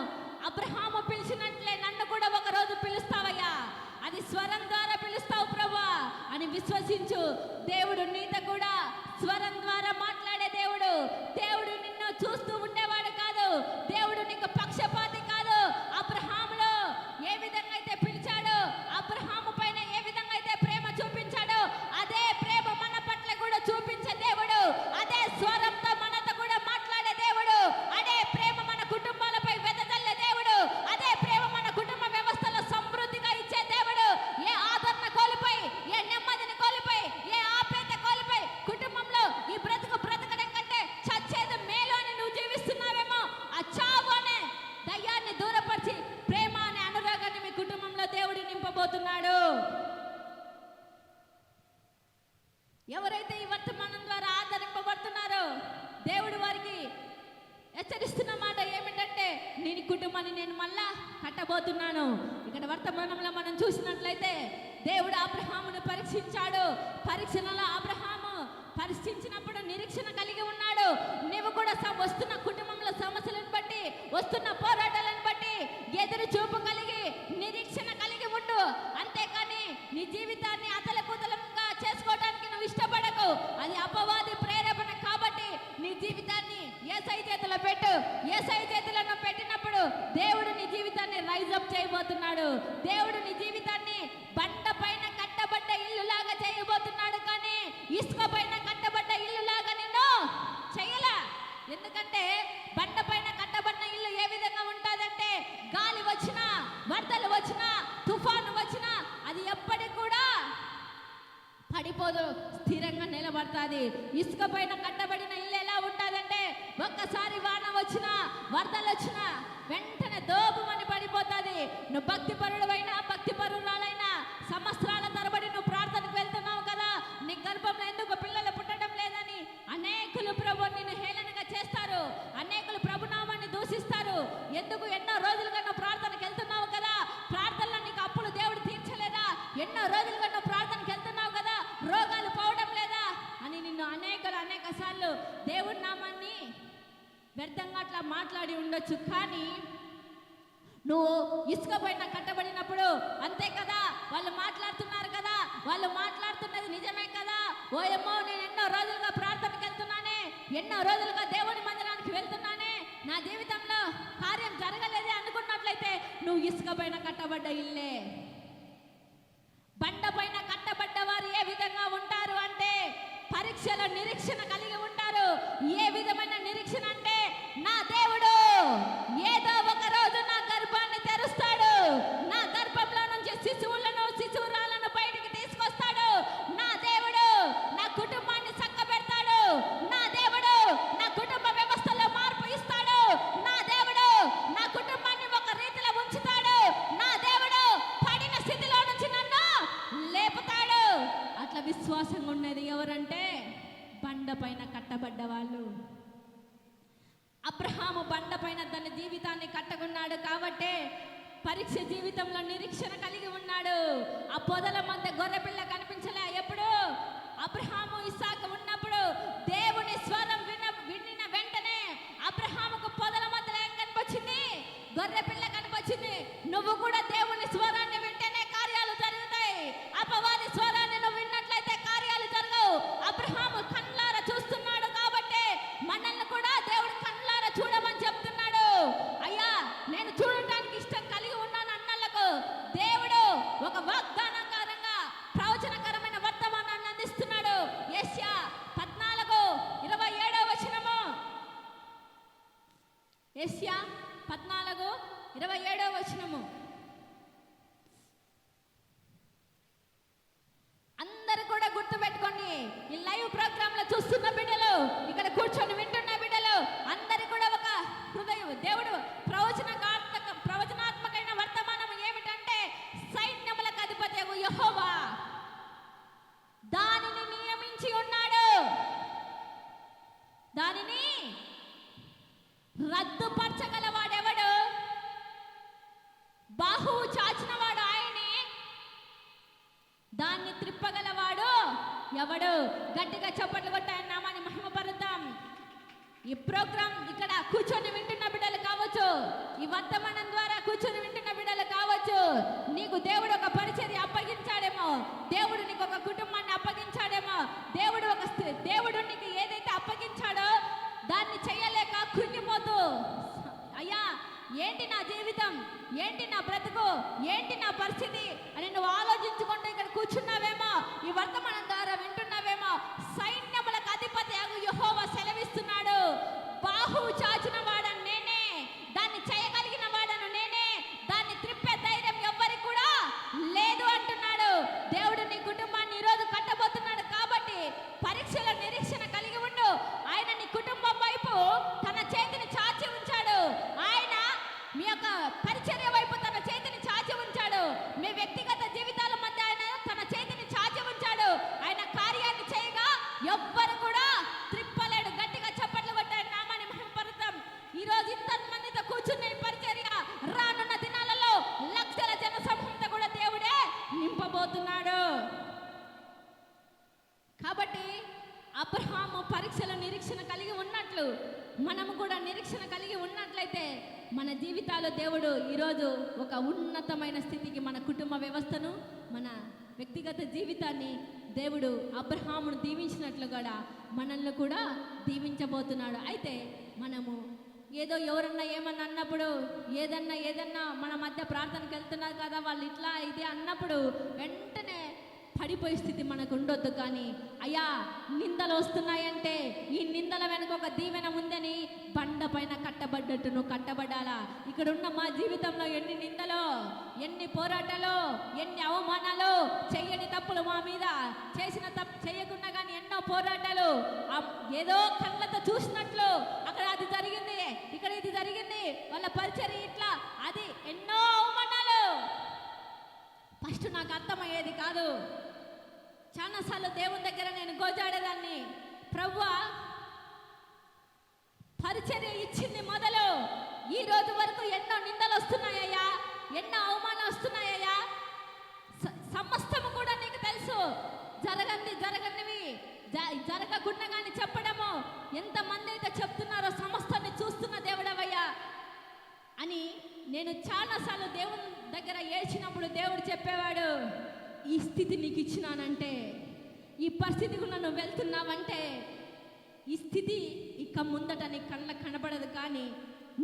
అబ్రహాము పిలిచినట్లే నన్ను కూడా ఒక రోజు పిలుస్తావయ్యా, అది స్వరం ద్వారా పిలుస్తావు ప్రభా అని విశ్వసించు. దేవుడు నీతో కూడా స్వరం ద్వారా మాట్లాడే దేవుడు. దేవుడు నిన్ను చూస్తూ ఉండేవాడు కాదు, దేవుడు నీకు పక్షపాతి కాదు. అబ్రహాములో ఏ విధంగా అయితే పిలిచాడో, అబ్రహాము పైన ఏ విధంగా అయితే ప్రేమ చూపించాడో, అదే ప్రేమ మన పట్ల కూడా చూపించే దేవుడు. అదే స్వరంతో మనతో కూడా మాట్లాడే దేవుడు. అదే ప్రేమ మన కుటుంబాలపై వెదజల్లే దేవుడు. అదే ప్రేమ మన కుటుంబ వ్యవస్థలో సమృద్ధిగా ఇచ్చే దేవుడు. ఏ ఆదరణ కోల్పోయి, ఏ నెమ్మదిని కోల్పోయి, ఏ ఆప్యాయత కోల్పోయి కుటుంబంలో ఈ బ్రతకడం కంటే చచ్చేది మేలు అని నువ్వు జీవిస్తున్నావేమో, ఆ చావు అనే దయ్యాన్ని దూరపరిచి ప్రేమ అనే అనురాగాన్ని మీ కుటుంబంలో దేవుడు నింపబోతున్నాడు. ఎవరైతే ఈ వర్తమానం ద్వారా ఆదరింపబడుతున్నారో దేవుడు వారికి హెచ్చరిస్తున్న మాట ఏమిటంటే, నేను కుటుంబాన్ని నేను మళ్ళా కట్టబోతున్నాను. ఇక్కడ వర్తమానంలో మనం చూసినట్లయితే దేవుడు అబ్రహామును పరీక్షించాడు. పరీక్షలలో అబ్రహాము పరిశీలించినప్పుడు నిరీక్షణ కలిగి ఉన్నాడు. నీవు కూడా వస్తున్న కుటుంబంలో సమస్యలను బట్టి, వస్తున్న పోరాటాలను బట్టి ఎదురు చూపు కలిగి నిరీక్షణ కలిగి ఉండు. అంతేకాని నీ జీవితాన్ని అతలకుతలంగా చేసుకోవడానికి నువ్వు ఇష్టపడకు. అది అపవాది ప్రేరేపణ. కాబట్టి నీ జీవితాన్ని యేసయ్య చేతిలో పెట్టు. యేసయ్య చేతిలో నువ్వు పెట్టినప్పుడు దేవుడు నీ జీవితాన్ని రైజ్ అప్ చేయబోతున్నాడు. దేవుడు నీ జీవితాన్ని బండ పైన కట్టబడ్డ ఇల్లు లాగా చేయబోతున్నాడు. కానీ ఇసుక పైన కట్టబడ్డ ఇల్లు లాగా నిన్ను చెయ్యలా. ఎందుకంటే బండ పైన కట్టబడిన ఇల్లు ఏ విధంగా ఉంటుందంటే గాలి వచ్చినా, వరదలు వచ్చినా, తుఫాను వచ్చినా అది ఎప్పటికి కూడా పడిపోదు, స్థిరంగా నిలబడుతుంది. ఇసుక పైన కట్టబడిన ఇల్లు ఎలా ఉంటుందంటే ఒక్కసారి వాన వచ్చినా, వరదలు వచ్చినా వెంటనే దోబుమని పడిపోతుంది. నువ్వు భక్తి పరుడవైనా, భక్తి పరురాలైనా సంవత్సరాల తరబడి నువ్వు ప్రార్థనకు వెళ్తున్నావు కదా, నీ గర్భంలో ఎందుకు పిల్లలు పుట్టడం లేదని అనేకులు ప్రభు నిన్ను హేళనగా చేస్తారు. అనేకులు ప్రభునామాన్ని దూషిస్తారు. ఎందుకు ఎన్నో రోజులుగా నువ్వు ప్రార్థనకు వెళ్తున్నావు కదా, ప్రార్థనలో నీకు అప్పులు దేవుడు తీర్చలేదా? ఎన్నో రోజులుగా నువ్వు ప్రార్థనకు వెళ్తున్నావు కదా, రోగాలు పోవడం లేదా అని నిన్ను అనేక సార్లు దేవుడి నామాన్ని వ్యర్థంగా అట్లా మాట్లాడి ఉండొచ్చు. కానీ నువ్వు ఇసుక పైన కట్టబడినప్పుడు అంతే కదా, వాళ్ళు మాట్లాడుతున్నారు కదా, వాళ్ళు మాట్లాడుతున్నది నిజమే కదా. ఓయమ్మో, నేను ఎన్నో రోజులుగా ప్రార్థనకి వెళ్తున్నానే, ఎన్నో రోజులుగా దేవుని మందిరానికి వెళ్తున్నానే, నా జీవితంలో కార్యం జరగలేదే అనుకున్నట్లయితే నువ్వు ఇసుక పైన కట్టబడ్డ ఇల్లే. బండ పైన కట్టబడ్డ వారు ఏ విధంగా ఉంటారు అంటే పరీక్షలో నిరీక్షణ కలిగి ఉంటారు. ఏ విధమైన నిరీక్షణ అంటే నా దేవుడు ఏదో ఒక రోజు నా గర్భాన్ని తెరుస్తాడు, నా గర్భంలో నుంచి శిశువురాలను బయటికి తీసుకొస్తాడు, నా దేవుడు నా కుటుంబాన్ని చక్కబెడతాడు, నా దేవుడు నా కుటుంబ వ్యవస్థలో మార్పు ఇస్తాడు, నా దేవుడు నా కుటుంబాన్ని ఒక రీతిలో ఉంచుతాడు, నా దేవుడు పడిన స్థితిలో నుంచి నన్ను లేపుతాడు. అట్లా విశ్వాసంగా ఉన్నది ఎవరంటే బండ పైన కట్టబడ్డ వాళ్ళు. అబ్రహాము బండ పైన తన జీవితాన్ని కట్టుకున్నాడు కాబట్టే పరీక్ష జీవితంలో నిరీక్షణ కలిగి ఉన్నాడు. ఆ పొదల మధ్య గొర్రెపిల్ల కనిపించలే. ఎప్పుడు అబ్రహాము ఇస్సాకు ఉన్నప్పుడు దేవుని స్వరం వినిన వెంటనే అబ్రహాముకు పొదల మధ్యలో ఏం కనిపించింది? గొర్రెపిల్ల కనిపించింది. నువ్వు కూడా దేవుని స్వరాన్ని వింటేనే కార్యాలు జరుగుతాయి. అపవాది స్వరాన్ని నువ్వు విన్నట్లయితే కార్యాలు జరగవు. అబ్రహాము కళ్ళారా చూస్తున్నాడు కాబట్టి మనల్ని కూడా దేవుడు కళ్ళారా చూడమని చెప్తున్నాడు. అయ్యా, నేను చూడటానికి ఇష్టం కలిగి ఉన్నాను అన్నలకు దేవుడు ఒక వాగ్దానకారంగా ప్రవచనకరమైన వర్తమానాన్ని అందిస్తున్నాడు. యెషయా 14:27 వచనము. యెషయా 14:27 వచనము. అందరూ కూడా గుర్తు పెట్టుకోండి. ఈ లైవ్ ప్రోగ్రామ్ లో చూస్తున్న బిడ్డలు, ఇక్కడ కూర్చొని వింటున్న బిడ్డలు అందరి కూడా ఒక హృదయం దేవుడు ప్రవచనాత్మకమైన వర్తమానం ఏమిటంటే సైన్యములకు అధిపతి యెహోవా దానిని నియమించి ఉన్నాడు, దానిని రద్దుపరచగలవాడెవడు? బాహువు చాచిన వాడు ఆయనే, దాన్ని త్రిప్పగలవాడు ఎవడు? గట్టిగా చప్పట్లు కొట్టి ఆయన నామాన్ని మహిమపరుద్దాం. ఈ ప్రోగ్రాం ఇక్కడ కూర్చొని వింటున్న బిడ్డలు కావచ్చు, ఈ వర్తమానం ద్వారా కూర్చొని వింటున్న బిడ్డలు కావచ్చు, నీకు దేవుడు ఒక పరిచర్య అప్పగించాడేమో, దేవుడు నీకు ఒక కుటుంబాన్ని అప్పగించాడేమో, దేవుడు నీకు ఏదైతే అప్పగించాడో దాన్ని చేయలేక కృంగిపోతూ అయ్యా ఏంటి నా జీవితం, ఏంటి నా బ్రతుకు, ఏంటి నా పరిస్థితి అని నువ్వు ఆలోచించుకుంటూ ఇక్కడ కూర్చున్నావేమో, ఈ వర్తమానం ద్వారా వింటున్నావేమో. సైన్యములకు అధిపతి యెహోవా సెలవిస్తున్నాడు, బాహువు చాచిన వాడను నేనే, దాన్ని చేయగలిగిన వాడను నేనే, దాన్ని త్రిప్పే ధైర్యం ఎవ్వరికి కూడా లేదు అంటున్నాడు. దేవుడు నీ కుటుంబాన్ని ఈరోజు కట్టబోతున్నాడు కాబట్టి పరీక్షల నిరీక్షణ కలిగి ఉండు. ఆయన నీ కుటుంబం వైపు తన చేతిని చాచి ఉంచాడు. ఆయన మీ యొక్క పరిచర్య వైపు తన చేతిని చాచి ఉంచాడు. మీ వ్యక్తిగత జీవితాల మధ్య ఆయన తన చేతిని చాచి ఉంచాడు. ఆయన కార్యాన్ని చేయగా కలిగినట్లు మనము కూడా నిరీక్షణ కలిగి ఉన్నట్లయితే మన జీవితాలు దేవుడు ఈరోజు ఒక ఉన్నతమైన స్థితికి మన కుటుంబ వ్యవస్థను, మన వ్యక్తిగత జీవితాన్ని దేవుడు అబ్రహామును దీవించినట్లు కూడా మనల్ని కూడా దీవించబోతున్నాడు. అయితే మనము ఏదో ఎవరన్నా ఏమన్నా అన్నప్పుడు ఏదన్నా మన మధ్య ప్రార్థనకి వెళ్తున్నారు కదా వాళ్ళు ఇట్లా ఇది అన్నప్పుడు వెంటనే పడిపోయే స్థితి మనకు ఉండొద్దు. కానీ అయ్యా నిందలు వస్తున్నాయంటే ఈ నిందల వెనక ఒక దీవెన ఉందని బండ పైన కట్టబడ్డట్టు నువ్వు కట్టబడాలా. ఇక్కడ ఉన్న మా జీవితంలో ఎన్ని నిందలు, ఎన్ని పోరాటాలు, ఎన్ని అవమానాలు, చెయ్యని తప్పులు మా మీద చేసిన తప్పు చేయకుండా కానీ ఎన్నో పోరాటాలు, ఏదో కళ్ళతో చూసినట్లు అక్కడ అది జరిగింది, ఇక్కడ ఇది జరిగింది, వాళ్ళ పరిచర్య ఇట్లా, అది ఎన్నో అవమానాలు. ఫస్ట్ నాకు అర్థమయ్యేది కాదు. చాలాసార్లు దేవుని దగ్గర నేను గోజాడేదాన్ని, ప్రభువా పరిచర్య ఇచ్చింది మొదలు ఈ రోజు వరకు ఎన్నో నిందలు వస్తున్నాయ్యా, ఎన్నో అవమానాలు వస్తున్నాయ్యా, సమస్తము కూడా నీకు తెలుసు, జరగనివి జరగకుండా కానీ చెప్పడము, ఎంతమంది అయితే చెప్తున్నారో సమస్తాన్ని చూస్తున్న దేవుడవయ్యా అని నేను చాలాసార్లు దేవుని దగ్గర ఏడ్చినప్పుడు దేవుడు చెప్పేవాడు, ఈ స్థితి నీకు ఇచ్చినానంటే, ఈ పరిస్థితికి నువ్వు వెళ్తున్నావంటే ఈ స్థితి ఇక ముందట నీ కళ్ళకు కనబడదు, కానీ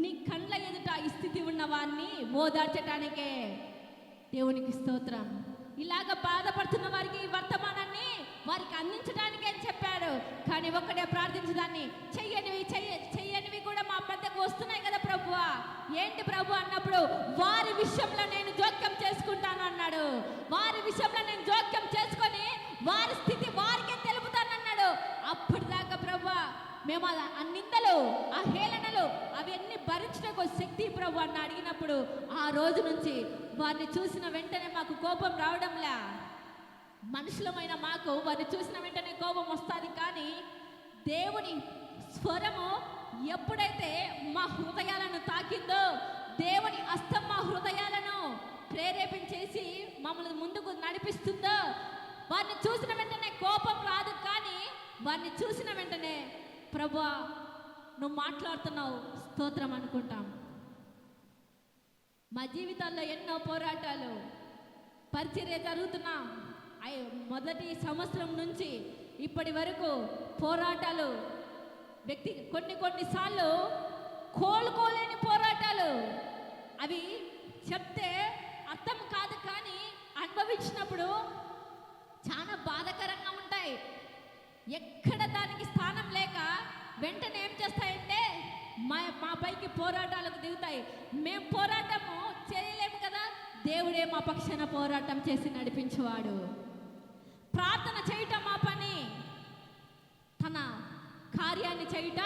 నీ కళ్ళ ఎదుట ఈ స్థితి ఉన్న వారిని ఓదార్చటానికే. దేవునికి స్తోత్రం. ఇలాగ బాధపడుతున్న వారికి ఈ వర్తమానాన్ని వారికి అందించడానికే అని చెప్పాడు. కానీ ఒక్కడే ప్రార్థించదాన్ని, చెయ్యనివి కూడా మా పెద్దకు వస్తున్నాయి కదా ప్రభువా, ఏంటి ప్రభు అన్నప్పుడు వారి విషయంలో నేను జోక్యం చేసుకుంటాను అన్నాడు. వారి విషయంలో నేను జోక్యం చేసుకొని వారి స్థితి వారికే తెలుపుతానన్నాడు. అప్పటిదాకా ప్రభువా మేము ఆ నిందలు, ఆ హేళనలు అవన్నీ భరించడానికి శక్తి ప్రభు అని అడిగినప్పుడు ఆ రోజు నుంచి వారిని చూసిన వెంటనే మాకు కోపం రావడంలే. మనుషులమైన మాకు వారిని చూసిన వెంటనే కోపం వస్తుంది, కానీ దేవుని స్వరము ఎప్పుడైతే మా హృదయాలను తాకిందో, దేవుని హస్తం మా హృదయాలను ప్రేరేపించేసి మమ్మల్ని ముందుకు నడిపిస్తుందో, వారిని చూసిన వెంటనే కోపం రాదు, కానీ వారిని చూసిన వెంటనే ప్రభువా నువ్వు మాట్లాడుతున్నావు స్తోత్రం అనుకుంటాం. మా జీవితాల్లో ఎన్నో పోరాటాలు, పరిచర్య జరుగుతున్నా మొదటి సంవత్సరం నుంచి ఇప్పటి వరకు పోరాటాలు, కొన్నిసార్లు కోలుకోలేని పోరాటాలు, అవి చెప్తే అర్థం కాదు, కానీ అనుభవించినప్పుడు చాలా బాధాకరంగా ఉంటాయి. ఎక్కడ దానికి స్థానం లేక వెంటనే ఏం చేస్తాయంటే మా పైకి పోరాటాలకు దిగుతాయి. మేము పోరాటము చేయలేము కదా, దేవుడే మా పక్షాన పోరాటం చేసి నడిపించేవాడు. ప్రార్థన చేయటం మా పని, తన కార్యాన్ని చేయుట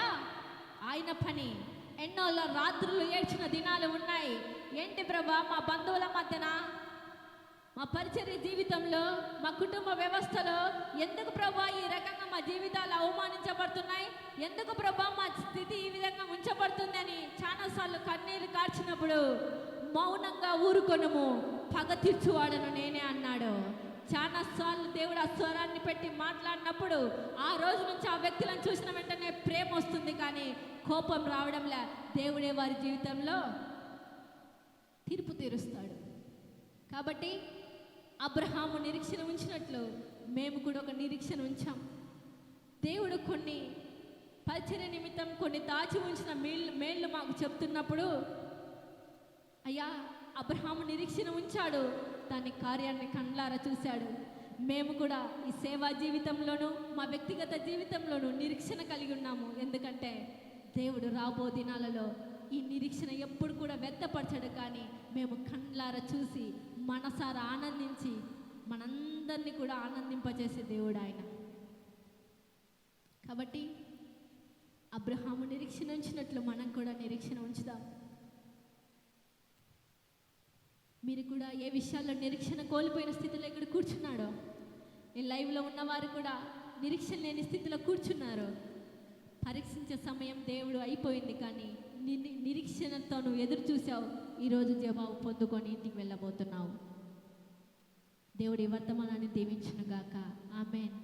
ఆయన పని. ఎన్నో రాత్రులు ఏడ్చిన దినాలు ఉన్నాయి. ఏంటి ప్రభా మా బంధువుల మధ్యన, మా పరిచర్య జీవితంలో, మా కుటుంబ వ్యవస్థలో ఎందుకు ప్రభా ఈ రకంగా మా జీవితాలు అవమానించబడుతున్నాయి, ఎందుకు ప్రభా మా స్థితి ఈ విధంగా ఉంచబడుతుంది అని చాలాసార్లు కన్నీళ్ళు కార్చినప్పుడు మౌనంగా ఊరుకొనుము, పగ తీర్చువాడను నేనే అన్నాడు. చాలాసార్లు దేవుడు ఆ స్వరాన్ని పెట్టి మాట్లాడినప్పుడు ఆ రోజు నుంచి ఆ వ్యక్తులను చూసిన వెంటనే ప్రేమ వస్తుంది, కానీ కోపం రావడంలే. దేవుడే వారి జీవితంలో తీర్పు తీరుస్తాడు. కాబట్టి అబ్రహాము నిరీక్షణ ఉంచినట్లు మేము కూడా ఒక నిరీక్షణ ఉంచాం. దేవుడు కొన్ని పరిచర్య నిమిత్తం కొన్ని దాచి ఉంచిన మేళ్ళు మాకు చెప్తున్నప్పుడు, అయ్యా అబ్రహాము నిరీక్షణ ఉంచాడు, దాని కార్యాన్ని కండ్లారా చూశాడు. మేము కూడా ఈ సేవా జీవితంలోనూ మా వ్యక్తిగత జీవితంలోనూ నిరీక్షణ కలిగి ఉన్నాము. ఎందుకంటే దేవుడు రాబో దినాలలో ఈ నిరీక్షణ ఎప్పుడు కూడా వ్యక్తపరచడు, కానీ మేము కండ్లారా చూసి మనసారా ఆనందించి మనందరినీ కూడా ఆనందింపజేసే దేవుడు ఆయన. కాబట్టి అబ్రహాము నిరీక్షణ ఉంచినట్లు మనం కూడా నిరీక్షణ ఉంచుదాం. మీరు కూడా ఏ విషయాల్లో నిరీక్షణ కోల్పోయిన స్థితిలో ఇక్కడ కూర్చున్నాడో, ఈ లైవ్లో ఉన్నవారు కూడా నిరీక్షణ లేని స్థితిలో కూర్చున్నారు. పరీక్షించే సమయం దేవుడు అయిపోయింది, కానీ నిరీక్షణతో నువ్వు ఎదురు చూసావు. ఈరోజు జవాబు పొందుకొని ఇంటికి వెళ్ళబోతున్నావు. దేవుడి వర్తమానాన్ని దీవించునుగాక. ఆమేన్.